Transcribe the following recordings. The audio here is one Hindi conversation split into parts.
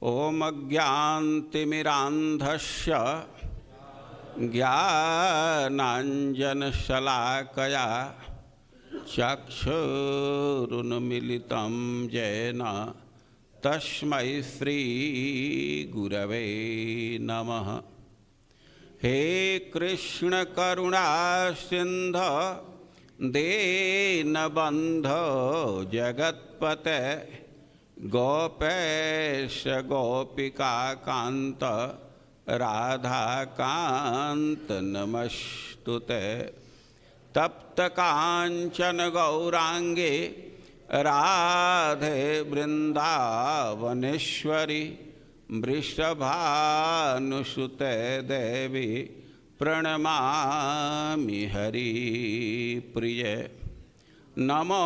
ओम अज्ञानतिमिरान्धस्य ज्ञानाञ्जनशलाकया चक्षुरुन्मीलितं येन तस्मै श्रीगुरवे नमः। हे कृष्ण करुणा सिंधु दीनबन्धो जगत्पते गोपेश गोपिकान्त राधाकान्त नमस्तुते। तप्त कांचन गौरांगे राधे वृंदावनेश्वरी वृषभानुसुते देवी प्रणमामि हरिप्रिये। नमो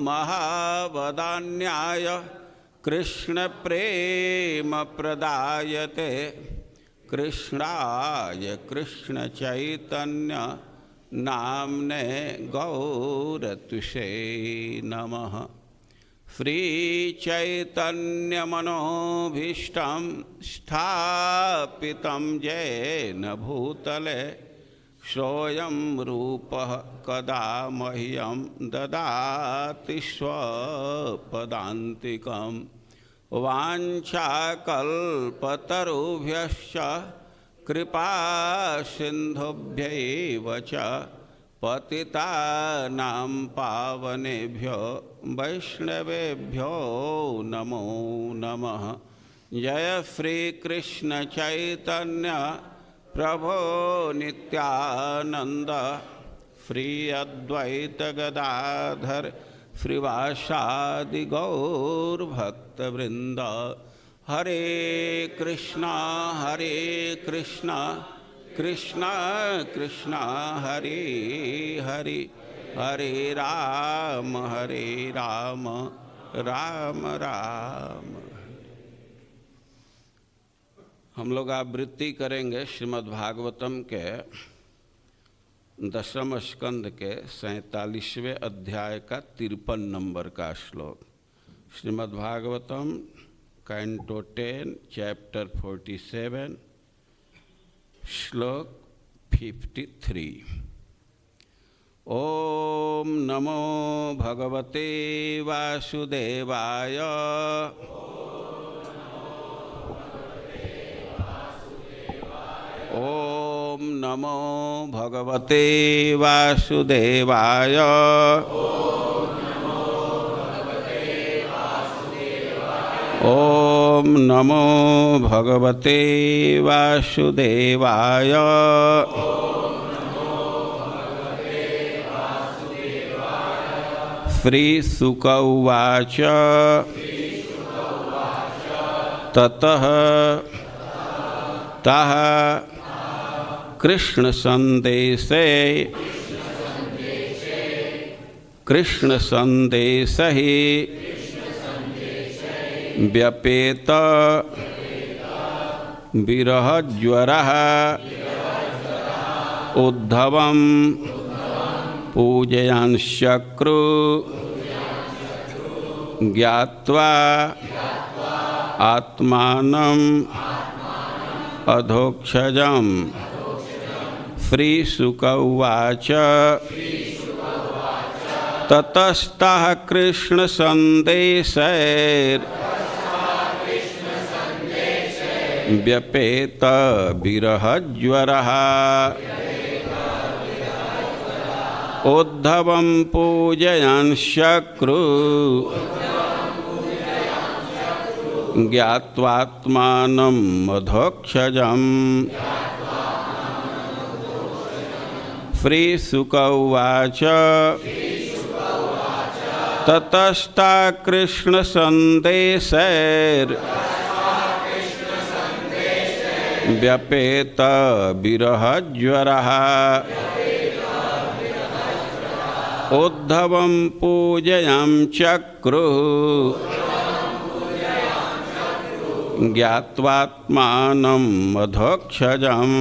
महावदान्याय कृष्ण प्रेम प्रदायते कृष्णाय कृष्ण चैतन्य नामने गौरतुषे नमः। श्री चैतन्य मनोभीष्टं स्थापितं येन भूतले सोऽयं रूपः कदा मह्यं ददाति स्वपदान्तिकम्। वाञ्छाकल्पतरुभ्यश्च कृपा सिन्धुभ्यैव च पतितानां पावनेभ्यो वैष्णवेभ्यो नमो नमः। जय श्री कृष्ण चैतन्य प्रभो नित्यानंद श्री अद्वैत गदाधर श्रीवासादि गौर भक्तवृंद। हरे कृष्णा कृष्णा कृष्णा हरे हरे, हरे राम राम राम। हम लोग आवृत्ति करेंगे श्रीमद् भागवतम के 10वें स्कंद के 47वें अध्याय का 53 नंबर का श्लोक। श्रीमद् भागवतम कैंटो 10 चैप्टर 47 श्लोक 53। ओम नमो भगवते वासुदेवाय। ओम नमो भगवते वासुदेवाय। ओम नमो भगवते वासुदेवाय। श्री शुक उवाच ततः तः कृष्ण संदेश ही व्यपेत विरहज्वरः उद्धवं पूजयन्शक्रु ज्ञात्वा आत्मानं अधोक्षजम्। श्रीशुक उवाच ततस्तः कृष्ण व्यपेत विरहज्वरः उद्धवं पूजयन्शक्रु ज्ञात्वात्मानं अधोक्षजम्। श्रीशुक उवाच ततस्ता कृष्ण व्यपेत विरहज्वरः उद्धवं पूजयन्शक्रु ज्ञात्वात्मानं अधोक्षजम्।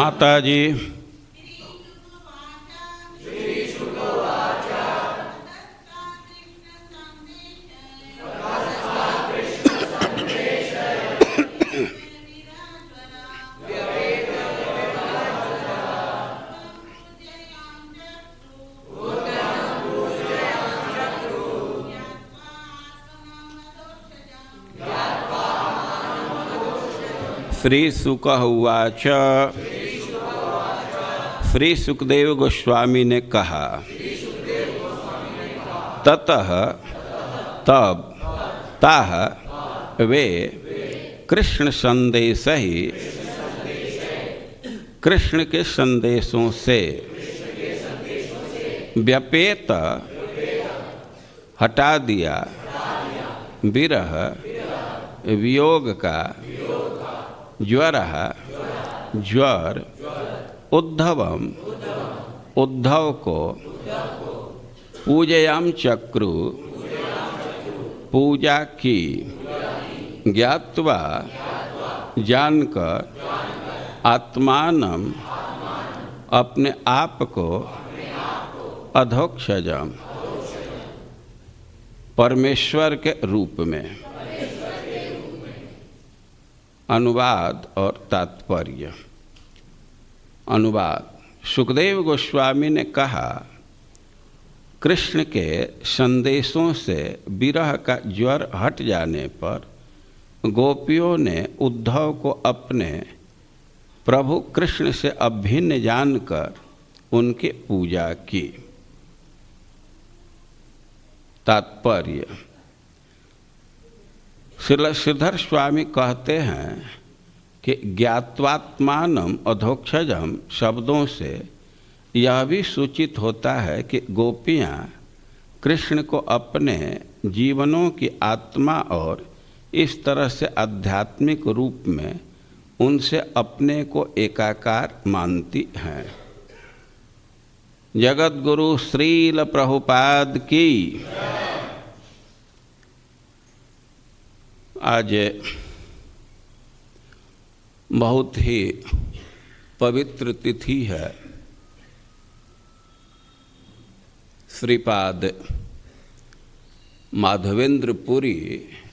माता जी। श्री शुक उवाच। श्री सुखदेव गोस्वामी ने कहा, ततः तब ताह वे कृष्ण संदेश ही कृष्ण के संदेशों से व्यपेत हटा दिया विरह वियोग का ज्वर उद्धवम उद्धव को पूजयाम चक्रु पूजा की ज्ञात्वा जानकर आत्मानम अपने आप को अधोक्षजम परमेश्वर के रूप में। अनुवाद और तात्पर्य। अनुवाद। सुखदेव गोस्वामी ने कहा, कृष्ण के संदेशों से विरह का ज्वर हट जाने पर गोपियों ने उद्धव को अपने प्रभु कृष्ण से अभिन्न जानकर उनकी पूजा की। तात्पर्य। श्रीधर स्वामी कहते हैं कि ज्ञात्वात्मानम अधोक्षजम शब्दों से यह भी सूचित होता है कि गोपियाँ कृष्ण को अपने जीवनों की आत्मा और इस तरह से आध्यात्मिक रूप में उनसे अपने को एकाकार मानती हैं। जगत गुरु श्रील प्रभुपाद की। आज बहुत ही पवित्र तिथि है। श्रीपाद माधवेंद्र पुरी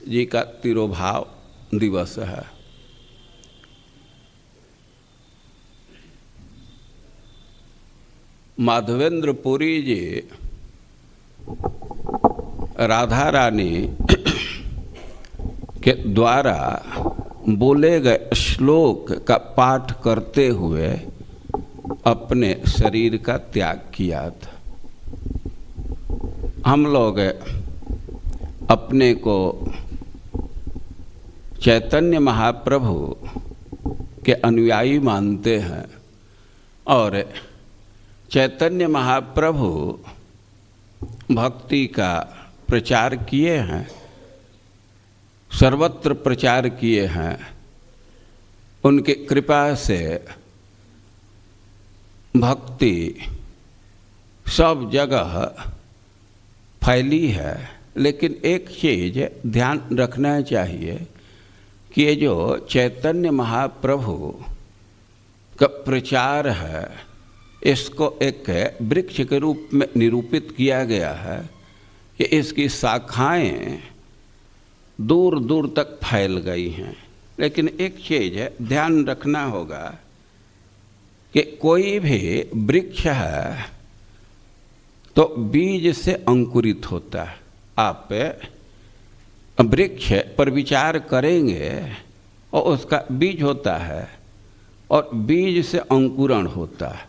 जी का तिरोभाव दिवस है। माधवेंद्र पुरी जी राधा रानी के द्वारा बोले गए श्लोक का पाठ करते हुए अपने शरीर का त्याग किया था। हम लोग अपने को चैतन्य महाप्रभु के अनुयायी मानते हैं और चैतन्य महाप्रभु भक्ति का प्रचार किए हैं, सर्वत्र प्रचार किए हैं। उनकी कृपा से भक्ति सब जगह फैली है। लेकिन एक चीज़ ध्यान रखना चाहिए कि ये जो चैतन्य महाप्रभु का प्रचार है, इसको एक वृक्ष के रूप में निरूपित किया गया है कि इसकी शाखाएं दूर दूर तक फैल गई हैं। लेकिन एक चीज़ है ध्यान रखना होगा कि कोई भी वृक्ष है तो बीज से अंकुरित होता है। आप वृक्ष पर विचार करेंगे और उसका बीज होता है और बीज से अंकुरण होता है।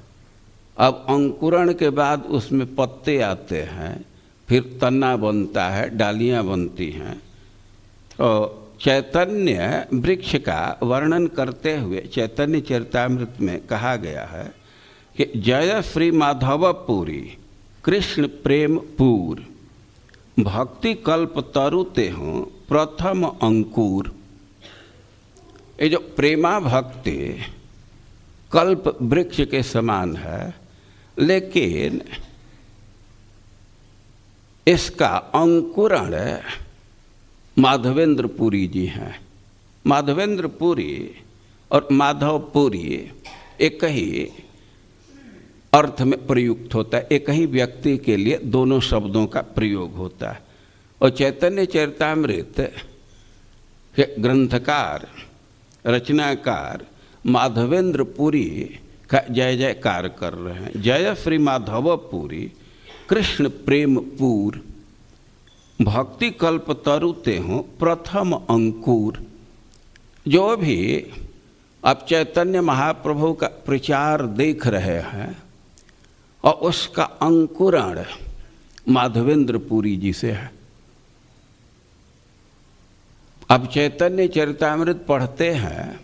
अब अंकुरण के बाद उसमें पत्ते आते हैं, फिर तना बनता है, डालियाँ बनती हैं। तो चैतन्य वृक्ष का वर्णन करते हुए चैतन्य चरितामृत में कहा गया है कि जय श्री माधव पुरी कृष्ण प्रेम पूर भक्ति कल्प तरुते हों प्रथम अंकुर। ये जो प्रेमा भक्ति कल्प वृक्ष के समान है, लेकिन इसका अंकुरण माधवेंद्र पुरी जी हैं। माधवेंद्र पुरी और माधव पुरी एक ही अर्थ में प्रयुक्त होता है, एक ही व्यक्ति के लिए दोनों शब्दों का प्रयोग होता है। और चैतन्य चरितामृत के ग्रंथकार रचनाकार माधवेंद्र पुरी का जय जयकार कर रहे हैं। जय श्री माधव पुरी कृष्ण प्रेम पूर, भक्ति कल्प तरुते हो प्रथम अंकुर। जो भी आप चैतन्य महाप्रभु का प्रचार देख रहे हैं और उसका अंकुरण माधवेंद्र पुरी जी से है। अब चैतन्य चरितामृत पढ़ते हैं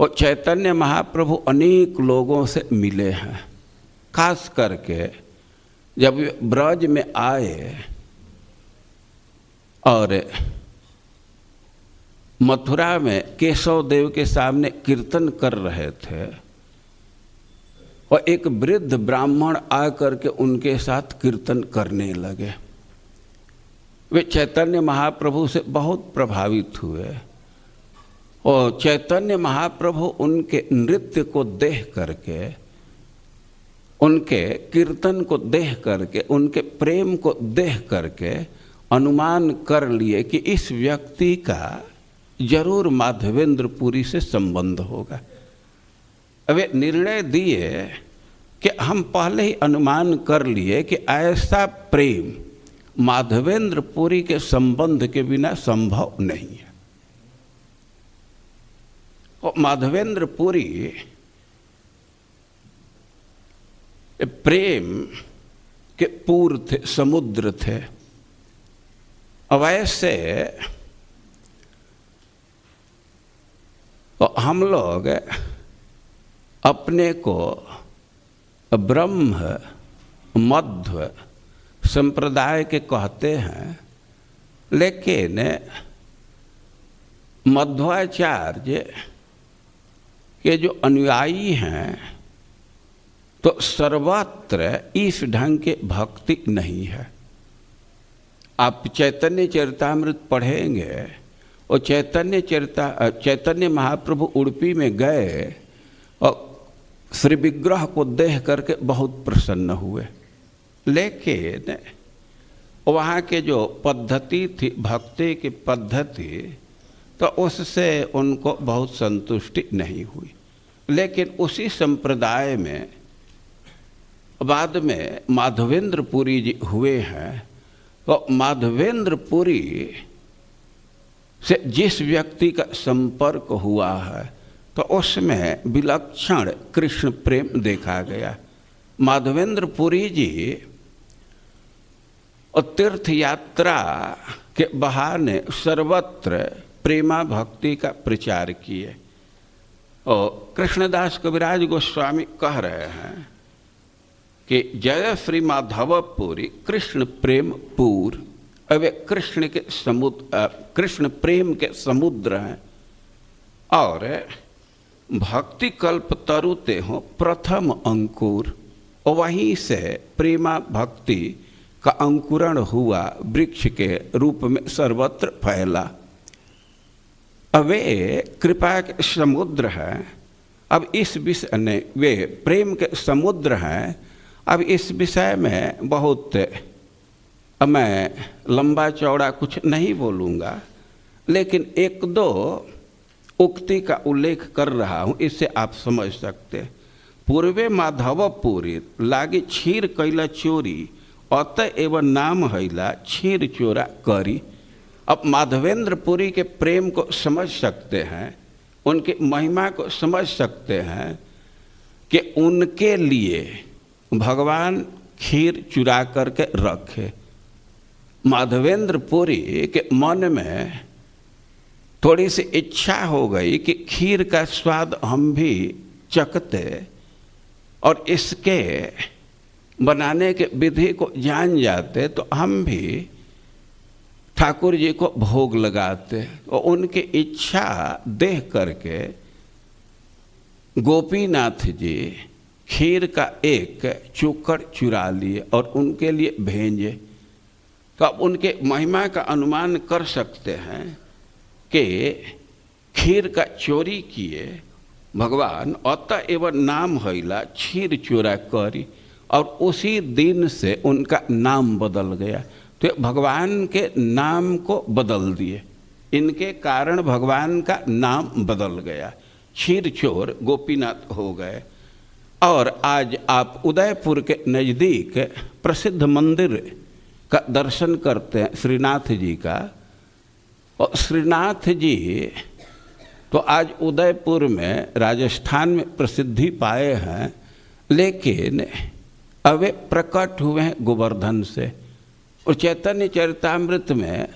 और चैतन्य महाप्रभु अनेक लोगों से मिले हैं। खास करके जब ब्रज में आए और मथुरा में केशव देव के सामने कीर्तन कर रहे थे और एक वृद्ध ब्राह्मण आकर के उनके साथ कीर्तन करने लगे। वे चैतन्य महाप्रभु से बहुत प्रभावित हुए और चैतन्य महाप्रभु उनके नृत्य को देख करके, उनके कीर्तन को देख करके, उनके प्रेम को देख करके अनुमान कर लिए कि इस व्यक्ति का जरूर माधवेंद्र पुरी से संबंध होगा। वे निर्णय दिए कि हम पहले ही अनुमान कर लिए कि ऐसा प्रेम माधवेंद्र पुरी के संबंध के बिना संभव नहीं है। और माधवेंद्र पुरी प्रेम के पूर थे, समुद्र थे। अब ऐसे तो हम लोग अपने को ब्रह्म मध्व संप्रदाय के कहते हैं, लेकिन मध्वाचार्य के जो अनुयायी हैं तो सर्वत्र इस ढंग के भक्ति नहीं है। आप चैतन्य चरितामृत पढ़ेंगे और चैतन्य महाप्रभु उडुपी में गए और श्री विग्रह को देख करके बहुत प्रसन्न हुए, लेकिन वहाँ के जो पद्धति थी, भक्ति की पद्धति, तो उससे उनको बहुत संतुष्टि नहीं हुई। लेकिन उसी संप्रदाय में बाद में माधवेंद्र पुरी जी हुए हैं। तो माधवेंद्र पुरी से जिस व्यक्ति का संपर्क हुआ है तो उसमें विलक्षण कृष्ण प्रेम देखा गया। माधवेंद्र पुरी जी और तीर्थ यात्रा के बहाने सर्वत्र प्रेमा भक्ति का प्रचार किए। और कृष्णदास कविराज गोस्वामी कह रहे हैं कि जय श्री माधव पुरी कृष्ण प्रेम पूर। अब कृष्ण के समुद्र, कृष्ण प्रेम के समुद्र हैं और भक्ति कल्प तरुते हो प्रथम अंकुर। और वहीं से प्रेमा भक्ति का अंकुरण हुआ, वृक्ष के रूप में सर्वत्र फैला। अब वे कृपा के समुद्र हैं। अब इस विषय ने वे प्रेम के समुद्र हैं। अब इस विषय में बहुत मैं लंबा चौड़ा कुछ नहीं बोलूँगा, लेकिन एक दो उक्ति का उल्लेख कर रहा हूँ, इससे आप समझ सकते। पूर्वे माधव पुरी लागे क्षीर कैला चोरी, अतएव नाम हैला क्षीर चोरा करी। अब माधवेंद्र पुरी के प्रेम को समझ सकते हैं, उनकी महिमा को समझ सकते हैं कि उनके लिए भगवान खीर चुरा करके रखे। माधवेंद्र पुरी के मन में थोड़ी सी इच्छा हो गई कि खीर का स्वाद हम भी चखते और इसके बनाने के विधि को जान जाते तो हम भी ठाकुर जी को भोग लगाते। और उनकी इच्छा देख करके गोपीनाथ जी खीर का एक चुक्कड़ चुरा लिए और उनके लिए भेजे। तो आप उनके महिमा का अनुमान कर सकते हैं कि खीर का चोरी किए भगवान अतएव नाम हैला क्षीर चोरा करी, और उसी दिन से उनका नाम बदल गया। तो भगवान के नाम को बदल दिए, इनके कारण भगवान का नाम बदल गया, क्षीर चोर गोपीनाथ हो गए। और आज आप उदयपुर के नज़दीक प्रसिद्ध मंदिर का दर्शन करते हैं, श्रीनाथ जी का। और श्रीनाथ जी तो आज उदयपुर में, राजस्थान में प्रसिद्धि पाए हैं, लेकिन अब वे प्रकट हुए हैं गोवर्धन से। और चैतन्य चरितामृत में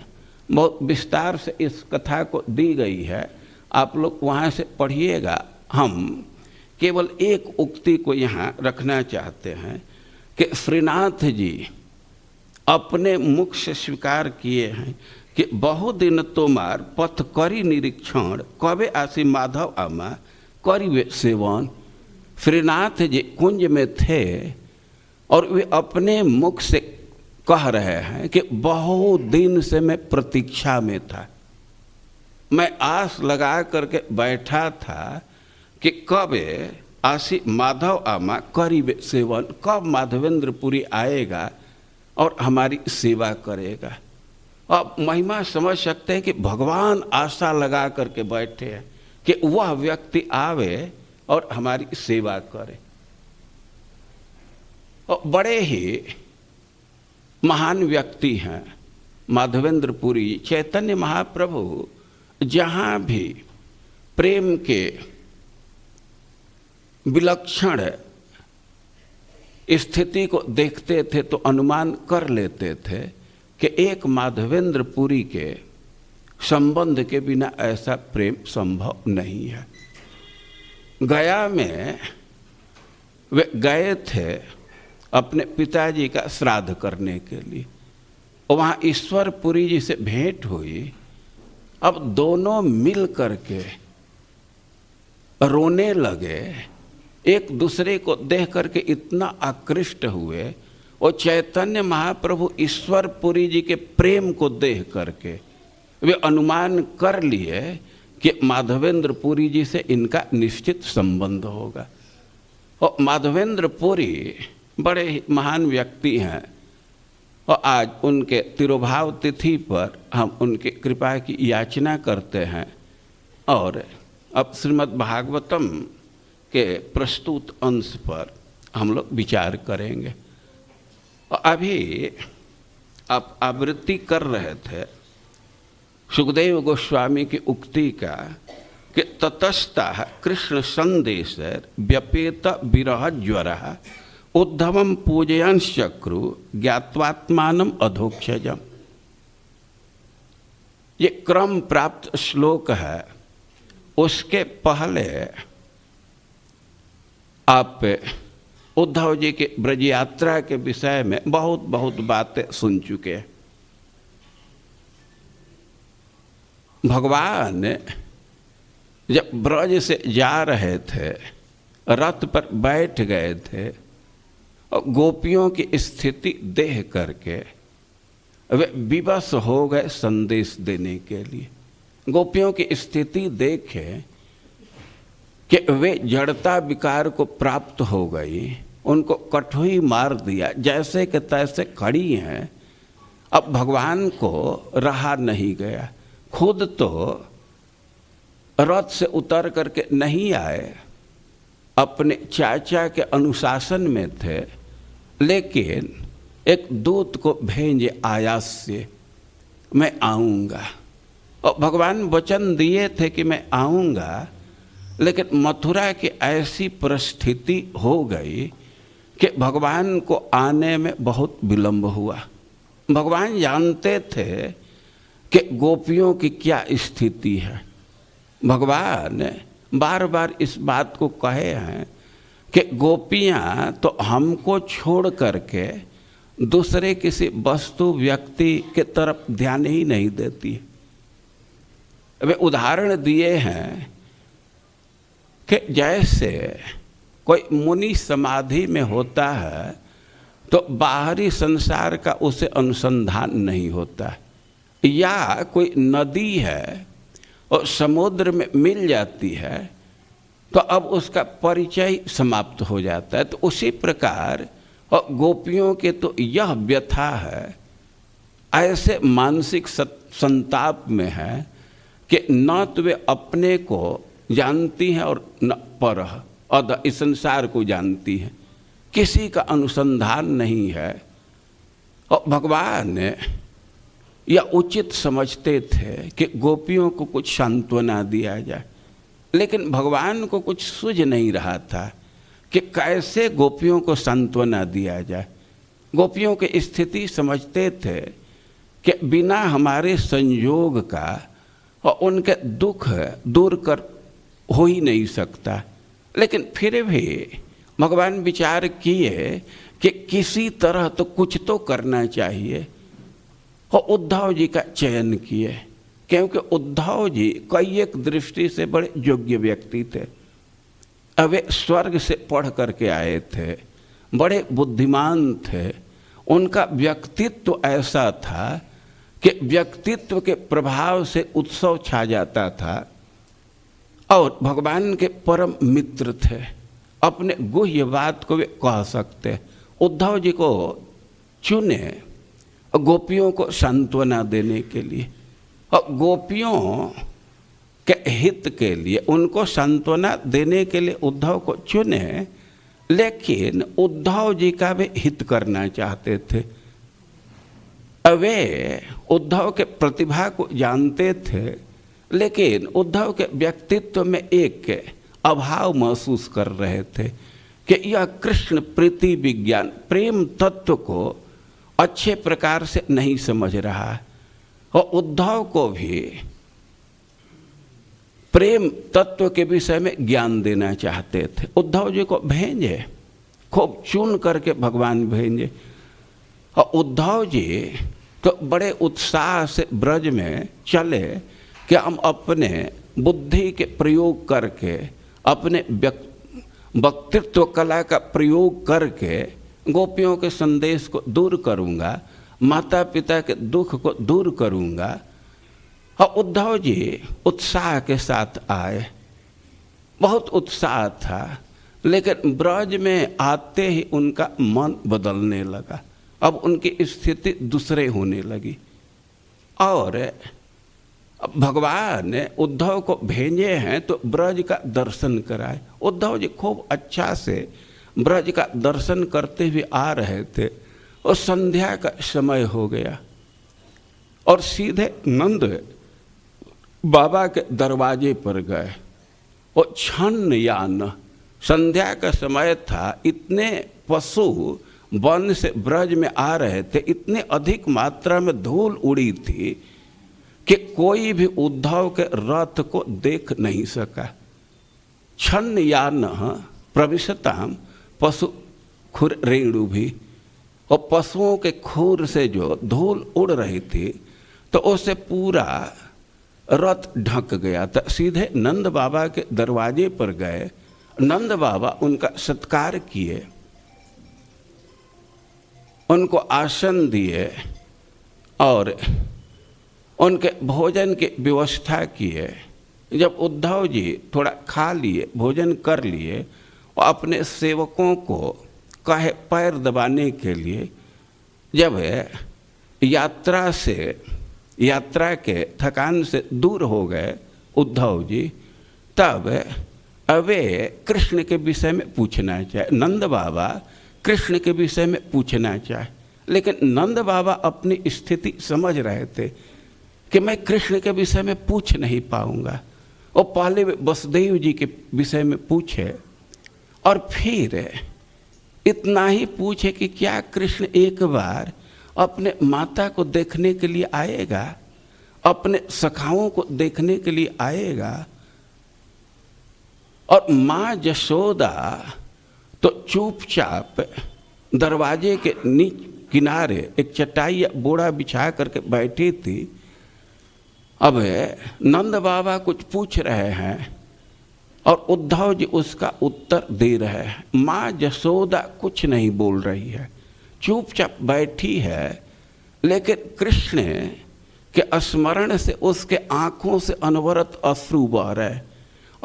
बहुत विस्तार से इस कथा को दी गई है, आप लोग वहाँ से पढ़िएगा। हम केवल एक उक्ति को यहाँ रखना चाहते हैं कि श्रीनाथ जी अपने मुख से स्वीकार किए हैं कि बहुदिन तोमार पथ करी निरीक्षण, कबे आसी माधव आमा करी वे सेवन। श्रीनाथ जी कुंज में थे और वे अपने मुख से कह रहे हैं कि बहुत दिन से मैं प्रतीक्षा में था, मैं आस लगा करके बैठा था कि कब आसी माधव आमा करीब सेवन, कब माधवेंद्रपुरी आएगा और हमारी सेवा करेगा। अब महिमा समझ सकते हैं कि भगवान आशा लगा करके बैठे हैं कि वह व्यक्ति आवे और हमारी सेवा करे। और बड़े ही महान व्यक्ति हैं माधवेंद्रपुरी। चैतन्य महाप्रभु जहाँ भी प्रेम के विलक्षण स्थिति को देखते थे तो अनुमान कर लेते थे कि एक माधवेंद्रपुरी के संबंध के बिना ऐसा प्रेम संभव नहीं है। गया में वे गए थे अपने पिताजी का श्राद्ध करने के लिए, वहाँ ईश्वरपुरी जी से भेंट हुई। अब दोनों मिल करके रोने लगे, एक दूसरे को देख करके इतना आकृष्ट हुए। और चैतन्य महाप्रभु ईश्वरपुरी जी के प्रेम को देख करके वे अनुमान कर लिए कि माधवेंद्रपुरी जी से इनका निश्चित संबंध होगा। और माधवेंद्रपुरी बड़े ही महान व्यक्ति हैं और आज उनके तिरुभाव तिथि पर हम उनके कृपा की याचना करते हैं। और अब श्रीमद् भागवतम के प्रस्तुत अंश पर हम लोग विचार करेंगे। और अभी आप आवृत्ति कर रहे थे सुखदेव गोस्वामी की उक्ति का कि ततस्ता कृष्ण संदेश व्यपेत विरह ज्वर उद्धवम पूजयंश्चक्रु ज्ञात्वात्मानम अधोक्षजम। ये क्रम प्राप्त श्लोक है। उसके पहले आप उद्धव जी के ब्रज यात्रा के विषय में बहुत बातें सुन चुके हैं। भगवान जब ब्रज से जा रहे थे, रथ पर बैठ गए थे और गोपियों की स्थिति देख करके वे विवश हो गए संदेश देने के लिए। गोपियों की स्थिति देखे कि वे जड़ता विकार को प्राप्त हो गई, उनको कठोई मार दिया, जैसे कि तैसे खड़ी हैं। अब भगवान को रहा नहीं गया, खुद तो रथ से उतर करके नहीं आए, अपने चाचा के अनुशासन में थे, लेकिन एक दूत को भेजे आयास से, मैं आऊँगा। और भगवान वचन दिए थे कि मैं आऊँगा, लेकिन मथुरा की ऐसी परिस्थिति हो गई कि भगवान को आने में बहुत विलंब हुआ। भगवान जानते थे कि गोपियों की क्या स्थिति है। भगवान बार बार इस बात को कहे हैं कि गोपियाँ तो हमको छोड़ करके दूसरे किसी वस्तु व्यक्ति के तरफ ध्यान ही नहीं देती। वे उदाहरण दिए हैं कि जैसे कोई मुनि समाधि में होता है तो बाहरी संसार का उसे अनुसंधान नहीं होता, या कोई नदी है और समुद्र में मिल जाती है तो अब उसका परिचय समाप्त हो जाता है। तो उसी प्रकार और गोपियों के तो यह व्यथा है, ऐसे मानसिक संताप में है कि न तो वे अपने को जानती हैं और न पर अद इस संसार को जानती हैं, किसी का अनुसंधान नहीं है। और भगवान यह उचित समझते थे कि गोपियों को कुछ सांत्वना दिया जाए, लेकिन भगवान को कुछ सूझ नहीं रहा था कि कैसे गोपियों को सांत्वना दिया जाए। गोपियों की स्थिति समझते थे कि बिना हमारे संयोग का और उनके दुख दूर कर हो ही नहीं सकता। लेकिन फिर भी भगवान विचार किए कि किसी तरह तो कुछ तो करना चाहिए, और उद्धव जी का चयन किए, क्योंकि उद्धव जी कई एक दृष्टि से बड़े योग्य व्यक्ति थे। अब वे स्वर्ग से पढ़ करके आए थे, बड़े बुद्धिमान थे। उनका व्यक्तित्व ऐसा था कि व्यक्तित्व के प्रभाव से उत्सव छा जाता था, और भगवान के परम मित्र थे। अपने गुह्य बात को वे कह सकते। उद्धव जी को चुने गोपियों को सांत्वना देने के लिए, और गोपियों के हित के लिए, उनको सांत्वना देने के लिए उद्धव को चुने। लेकिन उद्धव जी का वे हित करना चाहते थे। वे उद्धव के प्रतिभा को जानते थे, लेकिन उद्धव के व्यक्तित्व में एक अभाव महसूस कर रहे थे कि यह कृष्ण प्रीति विज्ञान प्रेम तत्व को अच्छे प्रकार से नहीं समझ रहा है। और उद्धव को भी प्रेम तत्व के विषय में ज्ञान देना चाहते थे। उद्धव जी को भेजे, खूब चुन करके भगवान भेजे। और उद्धव जी तो बड़े उत्साह से ब्रज में चले कि हम अपने बुद्धि के प्रयोग करके, अपने वक्तृत्व कला का प्रयोग करके गोपियों के संदेश को दूर करूँगा, माता पिता के दुख को दूर करूँगा। और उद्धव जी उत्साह के साथ आए, बहुत उत्साह था। लेकिन ब्रज में आते ही उनका मन बदलने लगा। अब उनकी स्थिति दूसरे होने लगी। और भगवान ने उद्धव को भेजे हैं तो ब्रज का दर्शन कराए। उद्धव जी खूब अच्छा से ब्रज का दर्शन करते हुए आ रहे थे, और संध्या का समय हो गया, और सीधे नंद बाबा के दरवाजे पर गए। और छन्न यान संध्या का समय था, इतने पशु वन से ब्रज में आ रहे थे, इतने अधिक मात्रा में धूल उड़ी थी कि कोई भी उद्धव के रथ को देख नहीं सका। छन्न यान प्रविशताम पशु खुर रेणु भी, और पशुओं के खुर से जो धूल उड़ रही थी तो उससे पूरा रथ ढक गया था। सीधे नंद बाबा के दरवाजे पर गए। नंद बाबा उनका सत्कार किए, उनको आसन दिए और उनके भोजन की व्यवस्था किए। जब उद्धव जी थोड़ा खा लिए, भोजन कर लिए, और अपने सेवकों को कहे पैर दबाने के लिए, जब यात्रा के थकान से दूर हो गए उद्धव जी, तब वे कृष्ण के विषय में पूछना चाहे। नंद बाबा कृष्ण के विषय में पूछना चाहे, लेकिन नंद बाबा अपनी स्थिति समझ रहे थे कि मैं कृष्ण के विषय में पूछ नहीं पाऊंगा। और पहले वसुदेव जी के विषय में पूछे, और फिर इतना ही पूछे कि क्या कृष्ण एक बार अपने माता को देखने के लिए आएगा, अपने सखाओं को देखने के लिए आएगा। और माँ यशोदा तो चुपचाप दरवाजे के किनारे एक चटाई या बोरा बिछा करके बैठी थी। अब नंद बाबा कुछ पूछ रहे हैं और उद्धव जी उसका उत्तर दे रहे हैं। माँ यशोदा कुछ नहीं बोल रही है, चुपचाप बैठी है, लेकिन कृष्ण के स्मरण से उसके आँखों से अनवरत अश्रु बह रहे,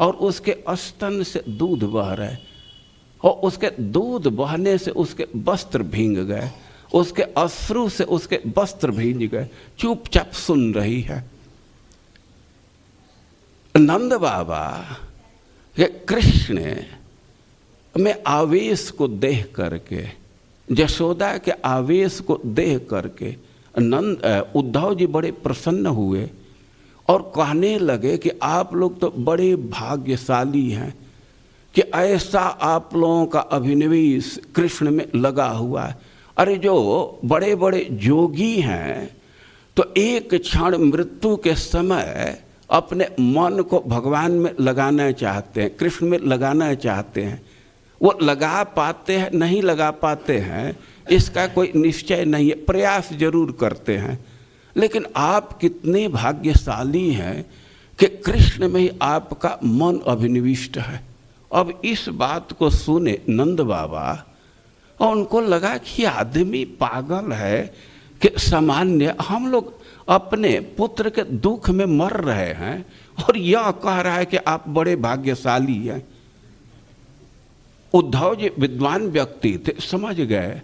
और उसके स्तन से दूध बह रहा है, और उसके दूध बहने से उसके वस्त्र भींग गए, उसके अश्रु से उसके वस्त्र भींग गए, चुपचाप सुन रही है। नंद बाबा के कृष्ण में आवेश को देख करके, यशोदा के आवेश को देख करके उद्धव जी बड़े प्रसन्न हुए और कहने लगे कि आप लोग तो बड़े भाग्यशाली हैं कि ऐसा आप लोगों का अभिनिवेश कृष्ण में लगा हुआ है। अरे जो बड़े बड़े योगी हैं तो एक क्षण मृत्यु के समय अपने मन को भगवान में लगाना चाहते हैं, कृष्ण में लगाना चाहते हैं। वो लगा पाते हैं नहीं लगा पाते हैं इसका कोई निश्चय नहीं है, प्रयास जरूर करते हैं। लेकिन आप कितने भाग्यशाली हैं कि कृष्ण में ही आपका मन अभिनिविष्ट है। अब इस बात को सुने नंद बाबा और उनको लगा कि आदमी पागल है कि सामान्य हम लोग अपने पुत्र के दुख में मर रहे हैं और यह कह रहा है कि आप बड़े भाग्यशाली हैं। उद्धव जी विद्वान व्यक्ति थे, समझ गए।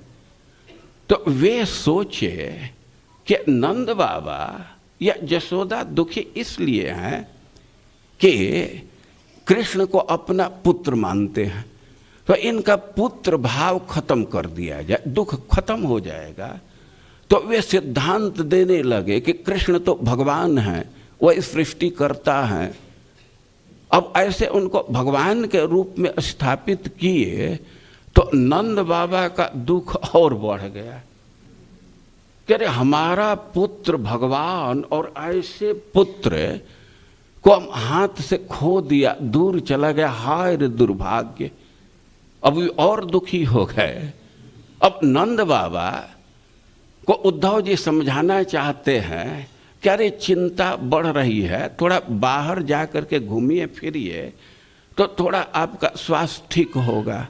तो वे सोचे कि नंद बाबा या यशोदा दुखी इसलिए हैं कि कृष्ण को अपना पुत्र मानते हैं, तो इनका पुत्र भाव खत्म कर दिया जाए, दुख खत्म हो जाएगा। तो वे सिद्धांत देने लगे कि कृष्ण तो भगवान हैं, वह सृष्टि करता है। अब ऐसे उनको भगवान के रूप में स्थापित किए तो नंद बाबा का दुख और बढ़ गया कि अरे हमारा पुत्र भगवान और ऐसे पुत्र को हम हाथ से खो दिया, दूर चला गया, हाय रे दुर्भाग्य। अब और दुखी हो गए। अब नंद बाबा को उद्धव जी समझाना चाहते हैं कि अरे चिंता बढ़ रही है, थोड़ा बाहर जा कर के घूमिए फिरिए तो थोड़ा आपका स्वास्थ्य ठीक होगा।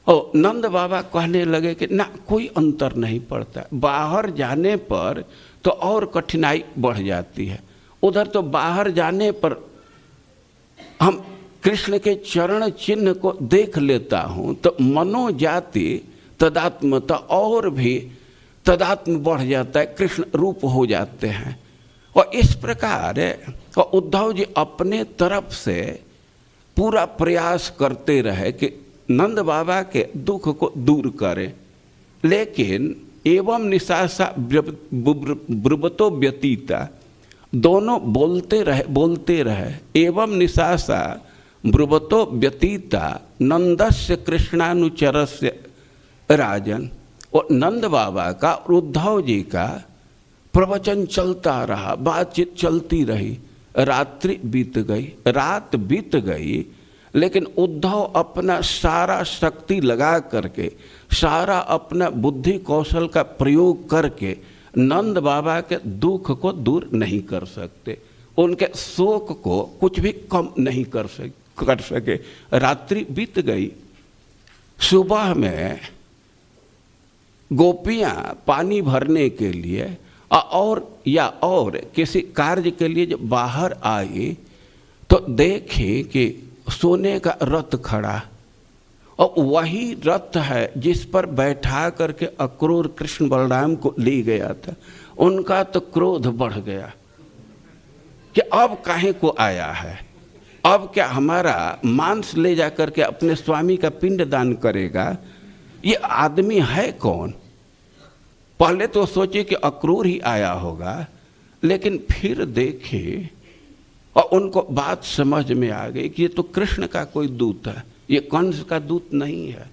और नंद बाबा कहने लगे कि ना कोई अंतर नहीं पड़ता, बाहर जाने पर तो और कठिनाई बढ़ जाती है। उधर तो बाहर जाने पर हम कृष्ण के चरण चिन्ह को देख लेता हूँ तो मनोजाति तदात्मता और भी तदात्म बढ़ जाता है, कृष्ण रूप हो जाते हैं। और इस प्रकार उद्धव जी अपने तरफ से पूरा प्रयास करते रहे कि नंद बाबा के दुख को दूर करें, लेकिन एवं निशासा ब्रुवतो व्यतीता, दोनों बोलते रहे। एवं निशासा ब्रुवतो व्यतीता नंदस्य कृष्णानुचरस्य राजन। और नंद बाबा का उद्धव जी का प्रवचन चलता रहा, बातचीत चलती रही। रात्रि बीत गई, रात बीत गई, लेकिन उद्धव अपना सारा शक्ति लगा करके, सारा अपना बुद्धि कौशल का प्रयोग करके नंद बाबा के दुख को दूर नहीं कर सकते, उनके शोक को कुछ भी कम नहीं कर सके। रात्रि बीत गई। सुबह में गोपियां पानी भरने के लिए और किसी कार्य के लिए जब बाहर आई तो देखें कि सोने का रथ खड़ा, और वही रथ है जिस पर बैठा करके अक्रूर कृष्ण बलराम को ले गया था। उनका तो क्रोध बढ़ गया कि अब काहे को आया है, अब क्या हमारा मांस ले जा करके अपने स्वामी का पिंड दान करेगा? ये आदमी है कौन? पहले तो सोचे कि अक्रूर ही आया होगा, लेकिन फिर देखे और उनको बात समझ में आ गई कि ये तो कृष्ण का कोई दूत है, ये कंस का दूत नहीं है,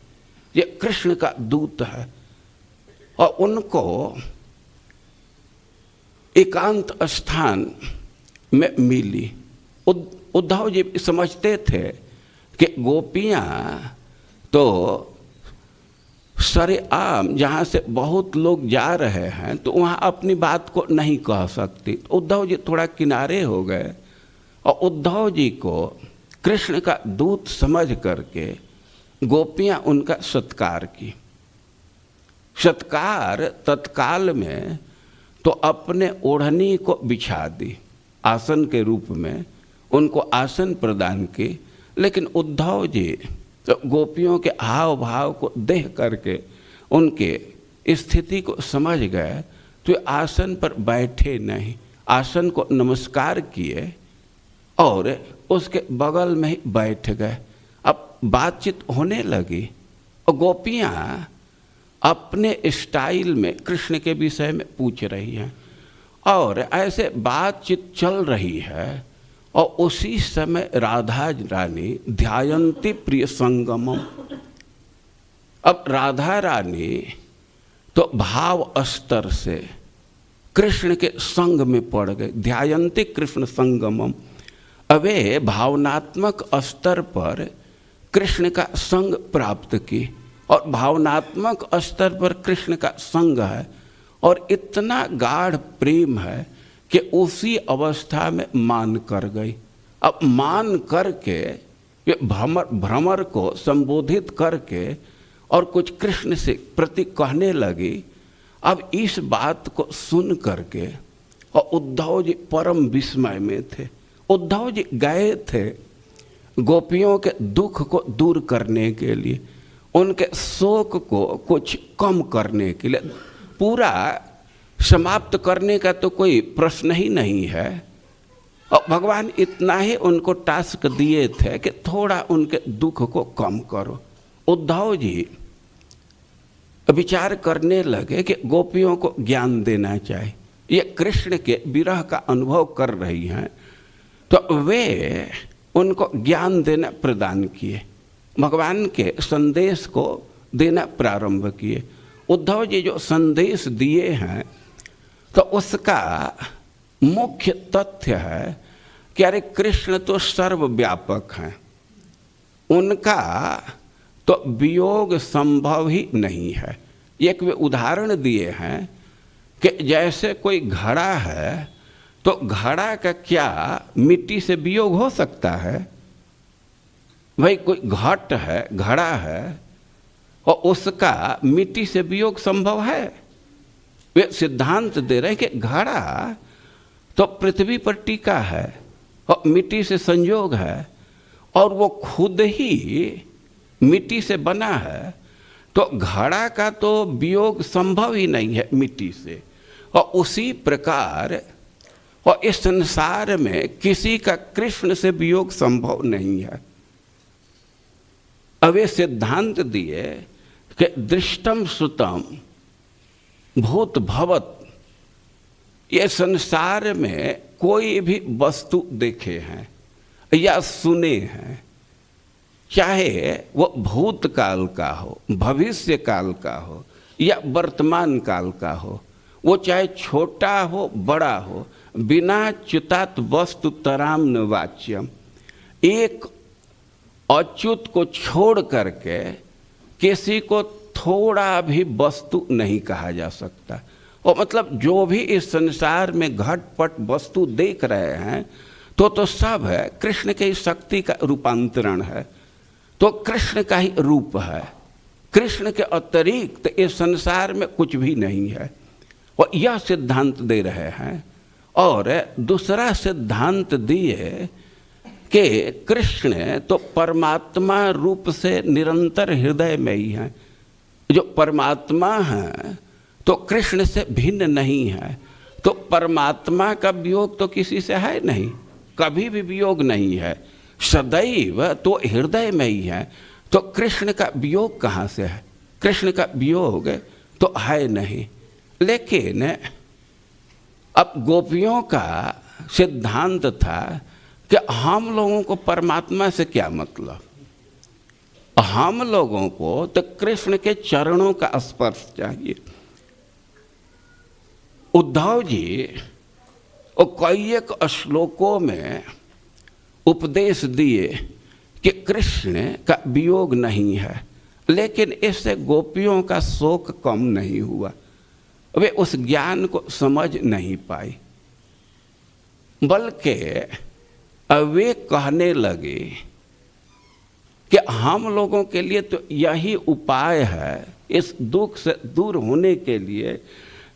ये कृष्ण का दूत है। और उनको एकांत स्थान में मिली। उद्धव जी समझते थे कि गोपियां तो सरेआम जहाँ से बहुत लोग जा रहे हैं तो वहाँ अपनी बात को नहीं कह सकती। उद्धव जी थोड़ा किनारे हो गए और उद्धव जी को कृष्ण का दूत समझ करके गोपियाँ उनका सत्कार की। सत्कार तत्काल में तो अपने ओढ़नी को बिछा दी आसन के रूप में, उनको आसन प्रदान की। लेकिन उद्धव जी तो गोपियों के हाव भाव को देख करके उनके स्थिति को समझ गए, तो आसन पर बैठे नहीं, आसन को नमस्कार किए और उसके बगल में ही बैठ गए। अब बातचीत होने लगी और गोपियाँ अपने स्टाइल में कृष्ण के विषय में पूछ रही हैं और ऐसे बातचीत चल रही है। और उसी समय राधा रानी ध्यायन्ति प्रिय संगमम। अब राधा रानी तो भाव स्तर से कृष्ण के संग में पड़ गए, ध्यायन्ति कृष्ण संगमम। वे भावनात्मक स्तर पर कृष्ण का संग प्राप्त की और भावनात्मक स्तर पर कृष्ण का संग है और इतना गाढ़ प्रेम है कि उसी अवस्था में मान कर गई। अब मान करके ये भ्रमर को संबोधित करके और कुछ कृष्ण से प्रति कहने लगी। अब इस बात को सुन करके और उद्धव जी परम विस्मय में थे। उद्धव जी गए थे गोपियों के दुख को दूर करने के लिए, उनके शोक को कुछ कम करने के लिए। पूरा समाप्त करने का तो कोई प्रश्न ही नहीं है। और भगवान इतना ही उनको टास्क दिए थे कि थोड़ा उनके दुख को कम करो। उद्धव जी विचार करने लगे कि गोपियों को ज्ञान देना चाहिए, ये कृष्ण के विरह का अनुभव कर रही हैं, तो वे उनको ज्ञान देना प्रदान किए, भगवान के संदेश को देना प्रारंभ किए। उद्धव जी जो संदेश दिए हैं तो उसका मुख्य तथ्य है कि अरे कृष्ण तो सर्वव्यापक हैं, उनका तो वियोग संभव ही नहीं है। एक वे उदाहरण दिए हैं कि जैसे कोई घड़ा है तो घड़ा का क्या मिट्टी से वियोग हो सकता है? भाई कोई घट है, घड़ा है और उसका मिट्टी से वियोग संभव है? वे सिद्धांत दे रहे हैं कि घड़ा तो पृथ्वी पर टिका है और मिट्टी से संयोग है और वो खुद ही मिट्टी से बना है, तो घड़ा का तो वियोग संभव ही नहीं है मिट्टी से। और उसी प्रकार और इस संसार में किसी का कृष्ण से वियोग संभव नहीं है। अब ये सिद्धांत दिए कि दृष्टम श्रुतम भूत भवत, ये संसार में कोई भी वस्तु देखे हैं या सुने हैं, चाहे वो भूतकाल का हो, भविष्य काल का हो या वर्तमान काल का हो, वो चाहे छोटा हो बड़ा हो, बिना च्युतात् वस्तु तराम न वाच्यम, एक अच्युत को छोड़ करके किसी को थोड़ा भी वस्तु नहीं कहा जा सकता। और मतलब जो भी इस संसार में घटपट वस्तु देख रहे हैं तो सब है कृष्ण की शक्ति का रूपांतरण है, तो कृष्ण का ही रूप है। कृष्ण के अतिरिक्त इस संसार में कुछ भी नहीं है, और यह सिद्धांत दे रहे हैं। और दूसरा सिद्धांत दिए कि कृष्ण तो परमात्मा रूप से निरंतर हृदय में ही है। जो परमात्मा है तो कृष्ण से भिन्न नहीं है, तो परमात्मा का वियोग तो किसी से है नहीं, कभी भी वियोग नहीं है, सदैव तो हृदय में ही है। तो कृष्ण का वियोग कहाँ से है? कृष्ण का वियोग तो है नहीं। लेकिन अब गोपियों का सिद्धांत था कि हम लोगों को परमात्मा से क्या मतलब, हम लोगों को तो कृष्ण के चरणों का स्पर्श चाहिए। उद्धव जी और कई एक श्लोकों में उपदेश दिए कि कृष्ण का वियोग नहीं है, लेकिन इससे गोपियों का शोक कम नहीं हुआ, वे उस ज्ञान को समझ नहीं पाई, बल्कि वे कहने लगे कि हम लोगों के लिए तो यही उपाय है इस दुख से दूर होने के लिए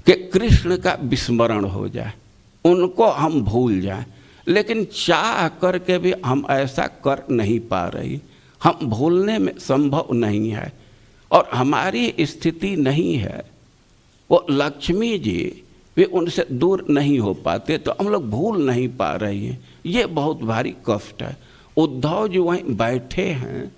कि कृष्ण का विस्मरण हो जाए, उनको हम भूल जाएं। लेकिन चाह करके भी हम ऐसा कर नहीं पा रही, हम भूलने में संभव नहीं है और हमारी स्थिति नहीं है। वो लक्ष्मी जी भी उनसे दूर नहीं हो पाते तो हम लोग भूल नहीं पा रहे हैं। ये बहुत भारी कष्ट है। उद्धव जी वहीं बैठे हैं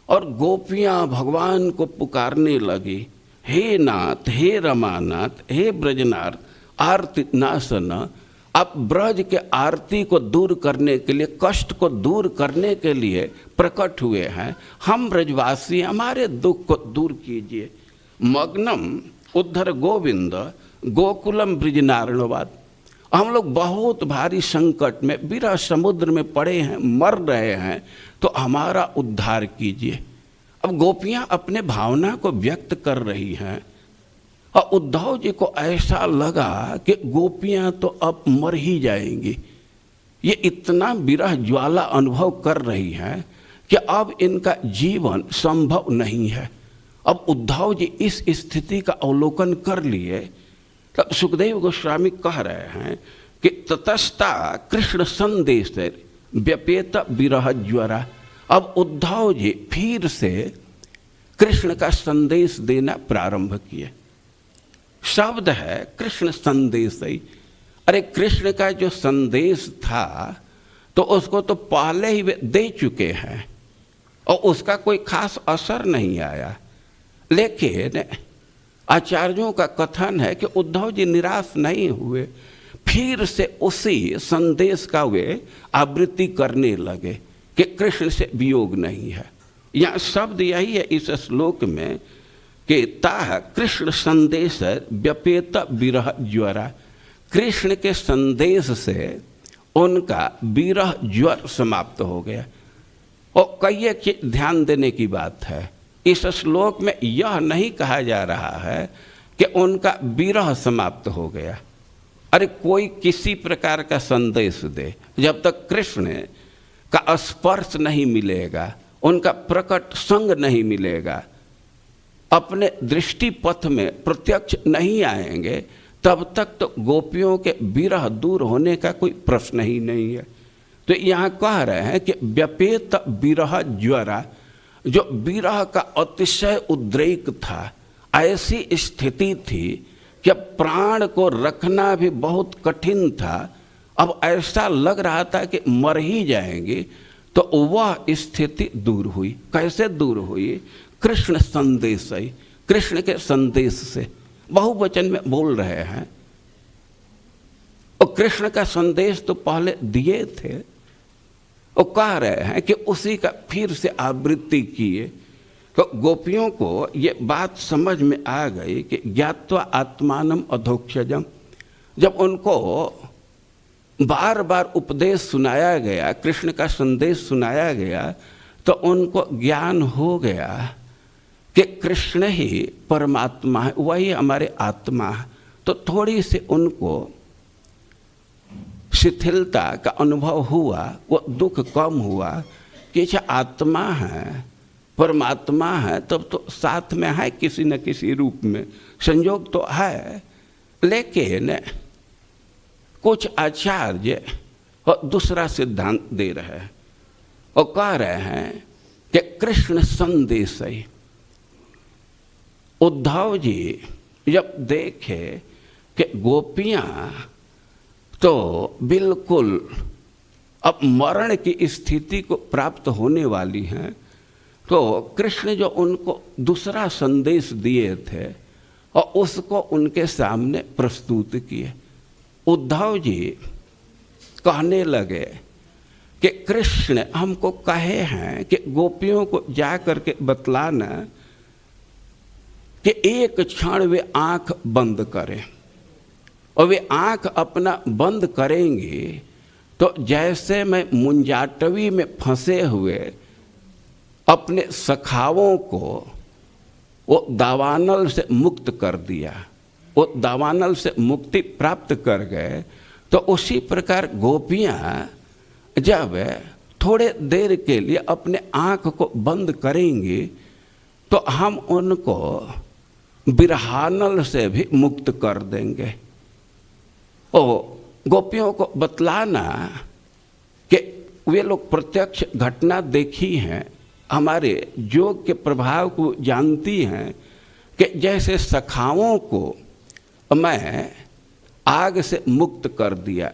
और गोपियां भगवान को पुकारने लगी, हे नाथ, हे रमानाथ, हे ब्रजनाथ, आरती नाशन। आप ब्रज के आरती को दूर करने के लिए, कष्ट को दूर करने के लिए प्रकट हुए हैं। हम ब्रजवासी, हमारे दुख को दूर कीजिए। मग्नम उद्धर गोविंद गोकुलम ब्रिजनारणवाद। हम लोग बहुत भारी संकट में, विरह समुद्र में पड़े हैं, मर रहे हैं, तो हमारा उद्धार कीजिए। अब गोपियां अपने भावना को व्यक्त कर रही हैं और उद्धव जी को ऐसा लगा कि गोपियां तो अब मर ही जाएंगी। ये इतना विरह ज्वाला अनुभव कर रही हैं कि अब इनका जीवन संभव नहीं है। अब उद्धव जी इस स्थिति का अवलोकन कर लिए। तब सुखदेव गोस्वामी कह रहे हैं कि ततस्ता कृष्ण संदेश व्यपेत विरह ज्वरा। अब उद्धव जी फिर से कृष्ण का संदेश देना प्रारंभ किए। शब्द है कृष्ण संदेश ही। अरे कृष्ण का जो संदेश था तो उसको तो पहले ही वे दे चुके हैं और उसका कोई खास असर नहीं आया। लेकिन आचार्यों का कथन है कि उद्धव जी निराश नहीं हुए, फिर से उसी संदेश का वे आवृत्ति करने लगे कि कृष्ण से वियोग नहीं है। यहाँ शब्द यही है इस श्लोक में कि ताह कृष्ण संदेश व्यपेत विरह ज्वरा। कृष्ण के संदेश से उनका विरह ज्वर समाप्त हो गया। और कई एक ध्यान देने की बात है, इस श्लोक में यह नहीं कहा जा रहा है कि उनका विरह समाप्त हो गया। अरे कोई किसी प्रकार का संदेश दे, जब तक कृष्ण का स्पर्श नहीं मिलेगा, उनका प्रकट संग नहीं मिलेगा, अपने दृष्टि पथ में प्रत्यक्ष नहीं आएंगे, तब तक तो गोपियों के विरह दूर होने का कोई प्रश्न ही नहीं है। तो यहाँ कह रहे हैं कि व्यपेत विरह ज्वरा, जो विरह का अतिशय उद्रेक था, ऐसी स्थिति थी कि प्राण को रखना भी बहुत कठिन था। अब ऐसा लग रहा था कि मर ही जाएंगे। तो वह स्थिति दूर हुई। कैसे दूर हुई? कृष्ण संदेश ही, कृष्ण के संदेश से। बहुवचन में बोल रहे हैं और कृष्ण का संदेश तो पहले दिए थे। वो कह रहे हैं कि उसी का फिर से आवृत्ति किए। तो गोपियों को ये बात समझ में आ गई कि ज्ञात्वा आत्मानम अधोक्षजम। जब उनको बार बार उपदेश सुनाया गया, कृष्ण का संदेश सुनाया गया, तो उनको ज्ञान हो गया कि कृष्ण ही परमात्मा है, वही हमारे आत्मा है। तो थोड़ी सी उनको शिथिलता का अनुभव हुआ, वो दुख कम हुआ कि अच्छा आत्मा है, परमात्मा है, तब तो साथ में है किसी न किसी रूप में, संयोग तो है। लेकिन कुछ आचार्य और दूसरा सिद्धांत दे रहे हैं और कह रहे हैं कि कृष्ण संदेश ही। उद्धव जी जब देखे कि गोपियां तो बिल्कुल अब मरण की स्थिति को प्राप्त होने वाली हैं, तो कृष्ण जो उनको दूसरा संदेश दिए थे और उसको उनके सामने प्रस्तुत किए। उद्धव जी कहने लगे कि कृष्ण हमको कहे हैं कि गोपियों को जा करके बतलाना कि एक क्षण वे आंख बंद करें, और वे आंख अपना बंद करेंगे तो जैसे मैं मुंजाटवी में फंसे हुए अपने सखाओं को वो दावानल से मुक्त कर दिया, वो दावानल से मुक्ति प्राप्त कर गए। तो उसी प्रकार गोपियां जब थोड़े देर के लिए अपने आँख को बंद करेंगी तो हम उनको बिरहानल से भी मुक्त कर देंगे। ओ गोपियों को बतलाना वे लोग प्रत्यक्ष घटना देखी हैं, हमारे योग के प्रभाव को जानती हैं कि जैसे सखाओं को मैं आग से मुक्त कर दिया,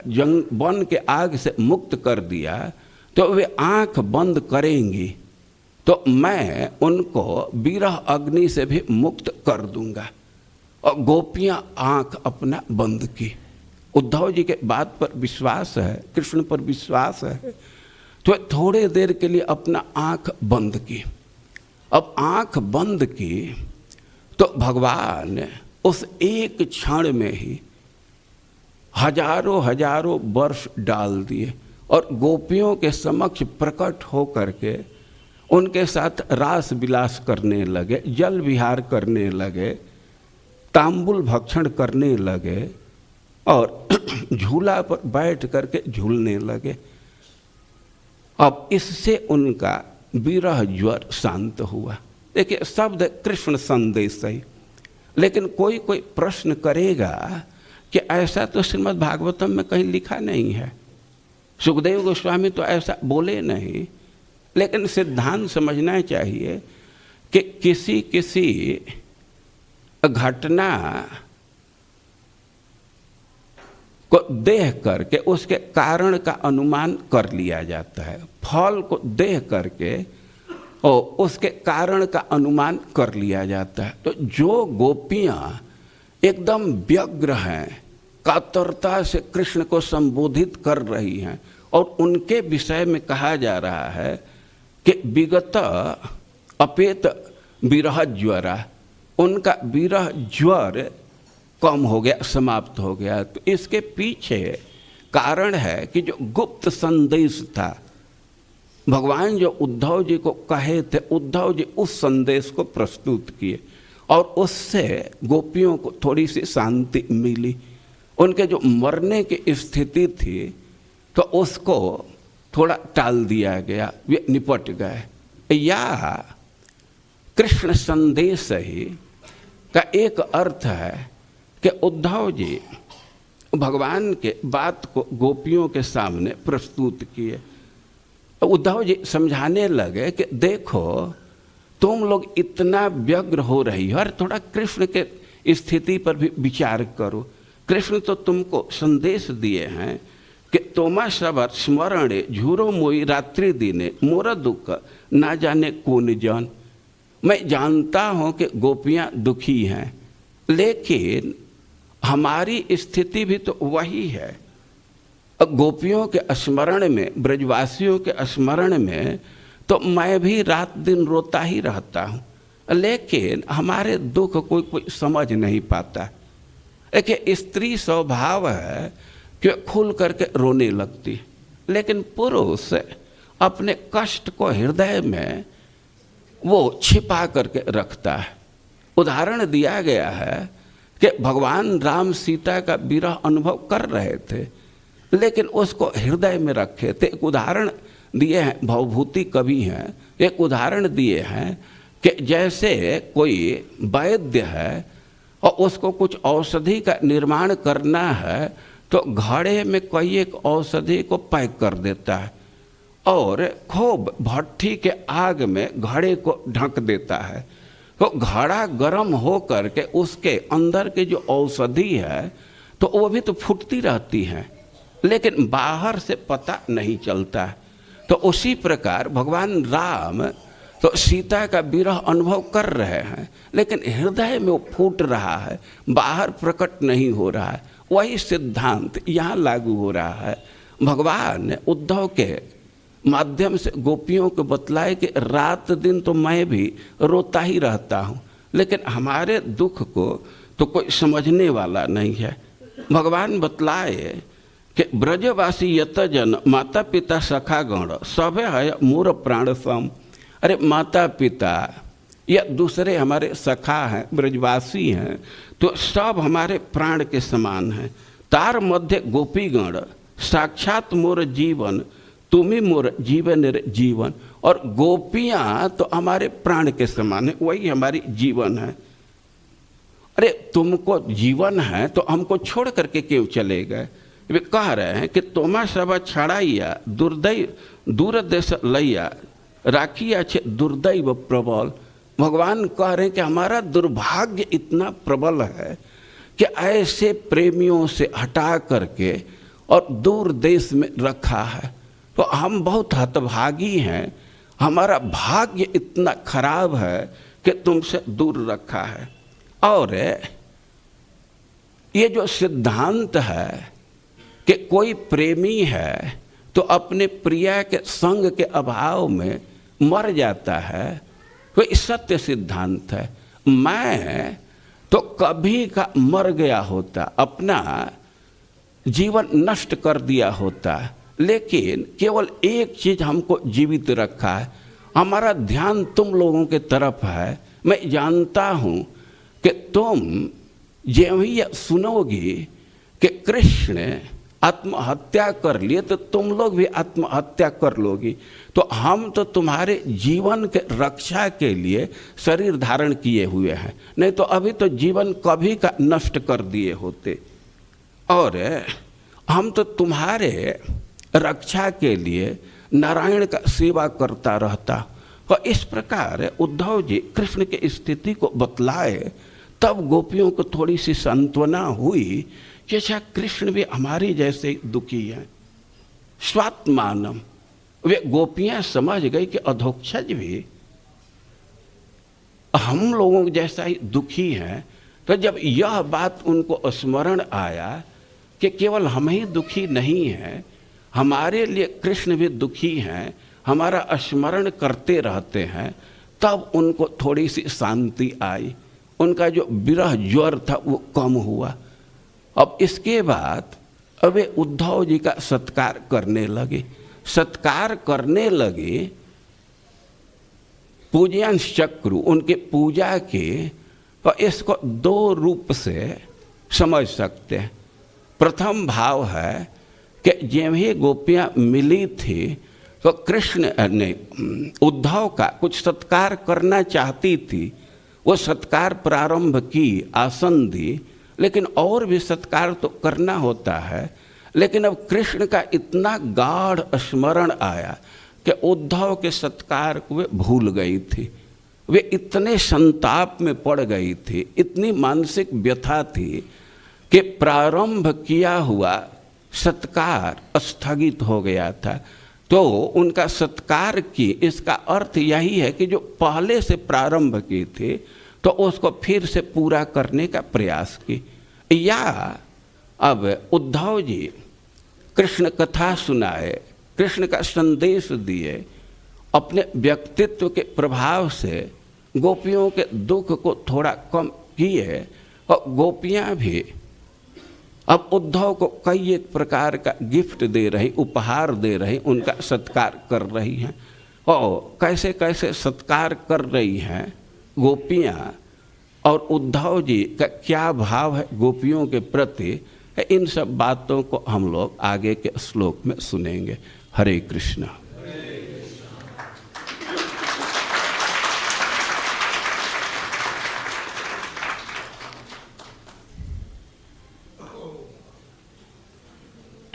वन के आग से मुक्त कर दिया, तो वे आंख बंद करेंगी तो मैं उनको विरह अग्नि से भी मुक्त कर दूंगा। और गोपियां आंख अपना बंद की। उद्धव जी के बात पर विश्वास है, कृष्ण पर विश्वास है, तो थोड़े देर के लिए अपना आंख बंद की। अब आंख बंद की तो भगवान उस एक क्षण में ही हजारों हजारों वर्ष डाल दिए और गोपियों के समक्ष प्रकट हो करके उनके साथ रास विलास करने लगे, जल विहार करने लगे, तांबुल भक्षण करने लगे और झूला पर बैठ करके झूलने लगे। अब इससे उनका विरह ज्वर शांत हुआ। देखिए, शब्द कृष्ण संदेश ही, लेकिन कोई कोई प्रश्न करेगा कि ऐसा तो श्रीमद् भागवतम में कहीं लिखा नहीं है, सुखदेव गोस्वामी तो ऐसा बोले नहीं। लेकिन सिद्धांत समझना चाहिए कि किसी किसी घटना को देख करके उसके कारण का अनुमान कर लिया जाता है, फल को देख करके और उसके कारण का अनुमान कर लिया जाता है। तो जो गोपियां एकदम व्यग्र हैं, कातरता से कृष्ण को संबोधित कर रही हैं और उनके विषय में कहा जा रहा है कि विगत अपेत विरह ज्वरा, उनका विरह ज्वर कम हो गया, समाप्त हो गया। तो इसके पीछे कारण है कि जो गुप्त संदेश था, भगवान जो उद्धव जी को कहे थे, उद्धव जी उस संदेश को प्रस्तुत किए और उससे गोपियों को थोड़ी सी शांति मिली। उनके जो मरने की स्थिति थी तो उसको थोड़ा टाल दिया गया, वे निपट गए। या कृष्ण संदेश ही का एक अर्थ है कि उद्धव जी भगवान के बात को गोपियों के सामने प्रस्तुत किए। उद्धव जी समझाने लगे कि देखो, तुम लोग इतना व्यग्र हो रही हो और थोड़ा कृष्ण के स्थिति पर भी विचार करो। कृष्ण तो तुमको संदेश दिए हैं कि तोमा सबर स्मरणे झूरो मोई रात्रि दिने मोरा दुख ना जाने कौन जान। मैं जानता हूँ कि गोपियाँ दुखी हैं, लेकिन हमारी स्थिति भी तो वही है। गोपियों के स्मरण में, ब्रजवासियों के स्मरण में तो मैं भी रात दिन रोता ही रहता हूँ, लेकिन हमारे दुख कोई समझ नहीं पाता। देखिए, स्त्री स्वभाव है कि खुल करके रोने लगती, लेकिन पुरुष अपने कष्ट को हृदय में वो छिपा करके रखता है। उदाहरण दिया गया है कि भगवान राम सीता का विरह अनुभव कर रहे थे, लेकिन उसको हृदय में रखे थे। एक उदाहरण दिए हैं, भवभूति कवि हैं, एक उदाहरण दिए हैं कि जैसे कोई वैद्य है और उसको कुछ औषधि का निर्माण करना है तो घड़े में कोई एक औषधि को पैक कर देता है और खूब भट्ठी के आग में घड़े को ढक देता है। तो घड़ा गर्म हो करके उसके अंदर के जो औषधि है तो वो भी तो फूटती रहती है, लेकिन बाहर से पता नहीं चलता। तो उसी प्रकार भगवान राम तो सीता का विरह अनुभव कर रहे हैं, लेकिन हृदय में वो फूट रहा है, बाहर प्रकट नहीं हो रहा है। वही सिद्धांत यहाँ लागू हो रहा है। भगवान ने उद्धव के माध्यम से गोपियों को बतलाए कि रात दिन तो मैं भी रोता ही रहता हूँ, लेकिन हमारे दुख को तो कोई समझने वाला नहीं है। भगवान बतलाए कि ब्रजवासी यत जन माता पिता सखा गण सभे है मोर प्राण सम। अरे माता पिता या दूसरे हमारे सखा हैं, ब्रजवासी हैं, तो सब हमारे प्राण के समान हैं। तार मध्य गोपीगण साक्षात मोर जीवन, तुम्ही मोर जीवन रे जीवन। और गोपियाँ तो हमारे प्राण के समान है, वही हमारी जीवन है। अरे तुमको जीवन है तो हमको छोड़ करके क्यों चले गए? वे कह रहे हैं कि तोमा सब छड़ाइया दूर देश लैया राखिया छे दुर्दैव प्रबल। भगवान कह रहे हैं कि हमारा दुर्भाग्य इतना प्रबल है कि ऐसे प्रेमियों से हटा करके और दूर देश में रखा है। तो हम बहुत हतभागी हैं, हमारा भाग्य इतना खराब है कि तुमसे दूर रखा है। और ये जो सिद्धांत है कि कोई प्रेमी है तो अपने प्रिया के संग के अभाव में मर जाता है, तो सत्य सिद्धांत है। मैं तो कभी का मर गया होता, अपना जीवन नष्ट कर दिया होता, लेकिन केवल एक चीज हमको जीवित रखा है, हमारा ध्यान तुम लोगों के तरफ है। मैं जानता हूं कि तुम जो ही सुनोगी कि कृष्ण आत्महत्या कर लिए तो तुम लोग भी आत्महत्या कर लोगी। तो हम तो तुम्हारे जीवन के रक्षा के लिए शरीर धारण किए हुए हैं, नहीं तो अभी तो जीवन कभी का नष्ट कर दिए होते। और हम तो तुम्हारे रक्षा के लिए नारायण का सेवा करता रहता। और इस प्रकार उद्धव जी कृष्ण की स्थिति को बतलाए, तब गोपियों को थोड़ी सी सांत्वना हुई कि अच्छा कृष्ण भी हमारी जैसे ही दुखी हैं। स्वात्मानम, वे गोपियां समझ गई कि अधोक्षज भी हम लोगों जैसा ही दुखी हैं। तो जब यह बात उनको स्मरण आया कि केवल हम ही दुखी नहीं हैं, हमारे लिए कृष्ण भी दुखी हैं, हमारा स्मरण करते रहते हैं, तब उनको थोड़ी सी शांति आई, उनका जो विरह ज्वर था वो कम हुआ। अब इसके बाद अब वे उद्धव जी का सत्कार करने लगे। सत्कार करने लगे, पूजयांश चक्रु उनके पूजा के, और इसको दो रूप से समझ सकते हैं। प्रथम भाव है कि जब ही गोपियां मिली थी तो कृष्ण ने उद्धव का कुछ सत्कार करना चाहती थी, वो सत्कार प्रारंभ की, आसन दी, लेकिन और भी सत्कार तो करना होता है। लेकिन अब कृष्ण का इतना गाढ़ स्मरण आया कि उद्धव के सत्कार को वे भूल गई थी। वे इतने संताप में पड़ गई थी, इतनी मानसिक व्यथा थी कि प्रारंभ किया हुआ सत्कार स्थगित हो गया था। तो उनका सत्कार की, इसका अर्थ यही है कि जो पहले से प्रारंभ की थी तो उसको फिर से पूरा करने का प्रयास की। या अब उद्धव जी कृष्ण कथा सुनाए, कृष्ण का संदेश दिए, अपने व्यक्तित्व के प्रभाव से गोपियों के दुख को थोड़ा कम किए, और गोपियां भी अब उद्धव को कई एक प्रकार का गिफ्ट दे रही, उपहार दे रही, उनका सत्कार कर रही हैं। और कैसे कैसे सत्कार कर रही हैं गोपियां, और उद्धव जी का क्या भाव है गोपियों के प्रति, इन सब बातों को हम लोग आगे के श्लोक में सुनेंगे। हरे कृष्णा।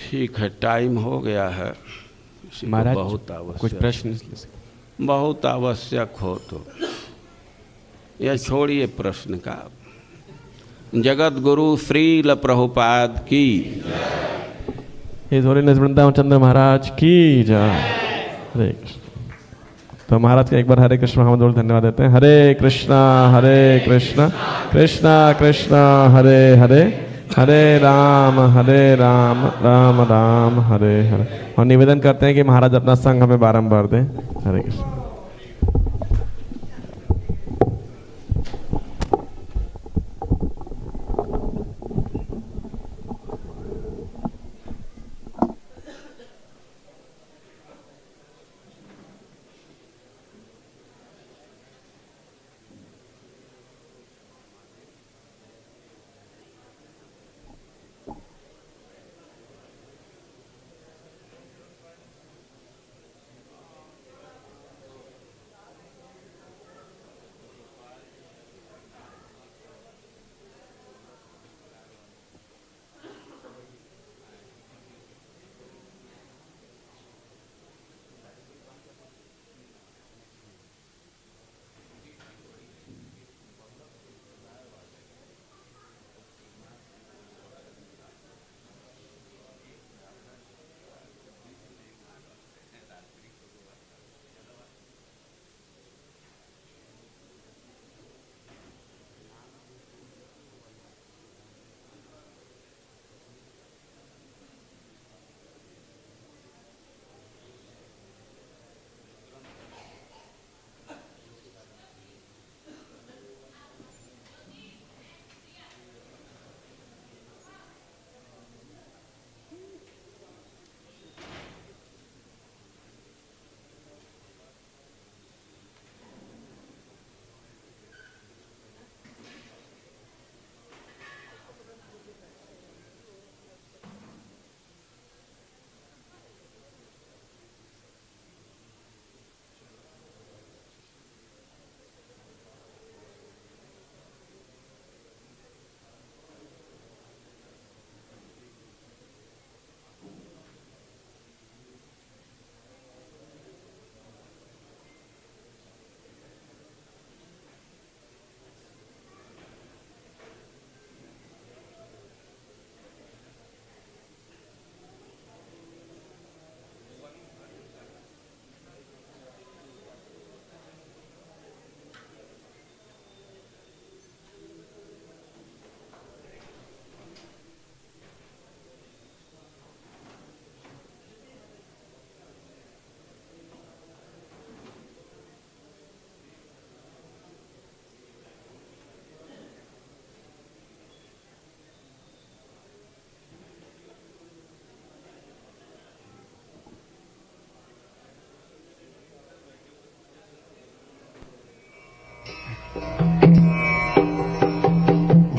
ठीक है, टाइम हो गया है। महाराज बहुत आवश्यक, कुछ प्रश्न बहुत आवश्यक हो तो यह छोड़िए प्रश्न का। जगत गुरु श्रील प्रभुपाद की, हिज होलीनेस वृंदावन चंद्र महाराज की जय। हरे कृष्ण। तो महाराज का एक बार हरे कृष्ण हम धन्यवाद देते हैं। हरे कृष्णा कृष्णा कृष्णा हरे हरे, हरे राम राम राम हरे हरे। और निवेदन करते हैं कि महाराज अपना संग हमें बारंबार दें। हरे कृष्ण।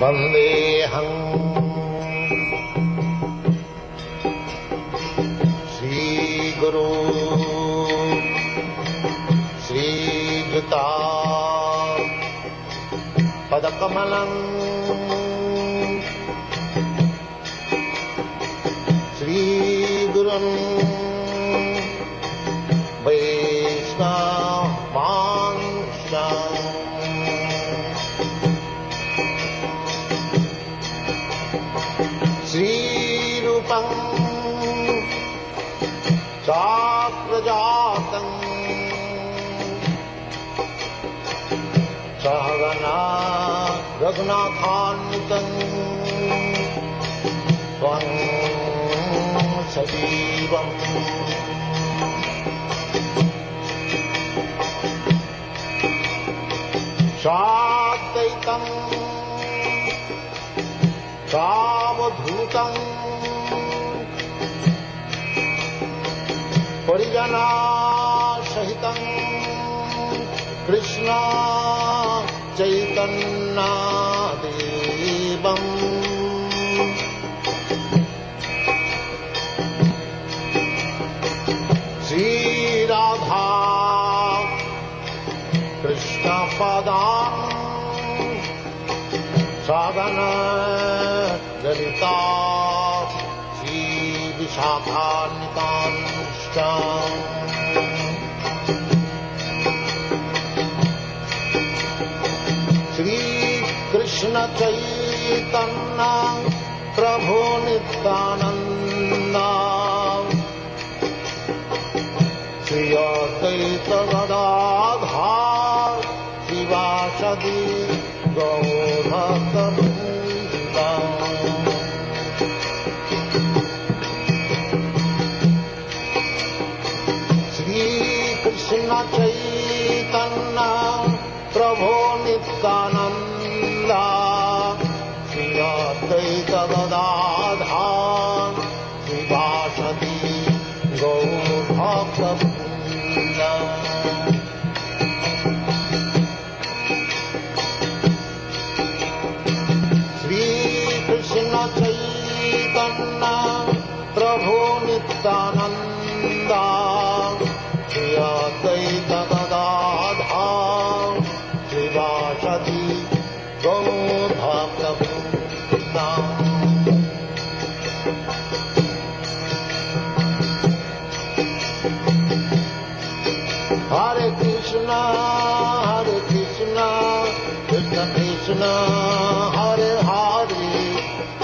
वन्देऽहं श्रीगुरु श्रीयुता पदकमलं श्रीगुरुं वैष्णवांश्च श्रीरूपं साग्रजातं सहगना रघुनाथान्वितं त्वं सजीवम् साद्वैतं सावधूतं परिजनासहितं कृष्ण चैतन्यदेवम् श्रीराधा कृष्णपदां सागन ललिता श्रीविशाखान्वितांश्च श्रीकृष्ण चैतन्य प्रभु नित्यानन्द श्री अद्वैत गदाधर शिवासदि गौरभक्तवृन्द श्रीकृष्ण चैतन्य प्रभु नित्यानन्द श्री अद्वैत गदाधर शिवासदि गौरभक्तवृन्द श्रीकृष्ण चैतन्य प्रभु Nityanand Shri Advaita Gadadhar शिवासदि गौरभक्तवृन्द Hare Krishna, Krishna Krishna, Hare Hare,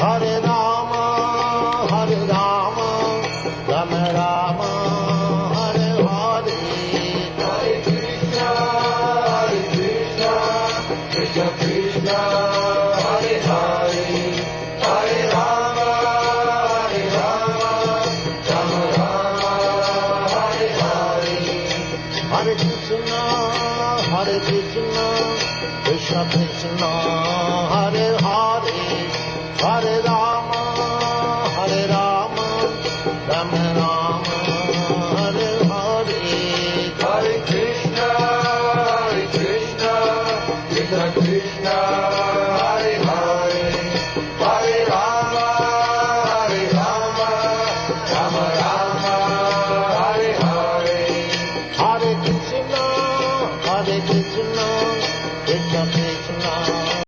Hare Rama, Rama Rama, Hare Hare. Hare Krishna, Krishna Krishna, Hare Hare, Hare Rama, Rama Rama, Hare Hare. Hare Krishna, Krishna Krishna, Hare Hare, Hare Rama, Rama Rama, Hare Hare. Hare Krishna, Krishna Krishna,